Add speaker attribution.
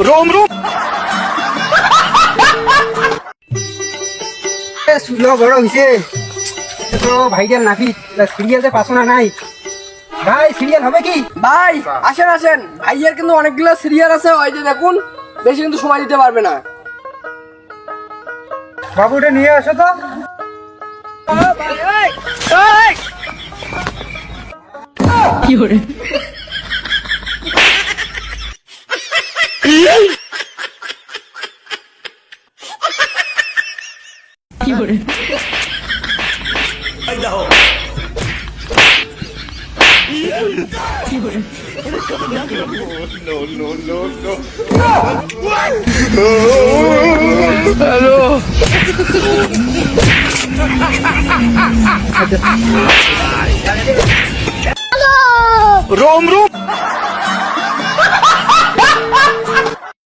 Speaker 1: रोम रोम
Speaker 2: সুলো বড় হইছে তো ভাইজান নাকি সিরিয়ালতে পাস না নাই ভাই সিরিয়াল হবে কি
Speaker 3: ভাই আসেন আসেন, ভাইয়ের কিন্তু অনেকগুলো সিরিয়াল আছে, ওই যে দেখুন, বেশি কিন্তু সময় দিতে পারবে না।
Speaker 2: বাবুটা নিয়ে আসো তো
Speaker 1: रोम रोम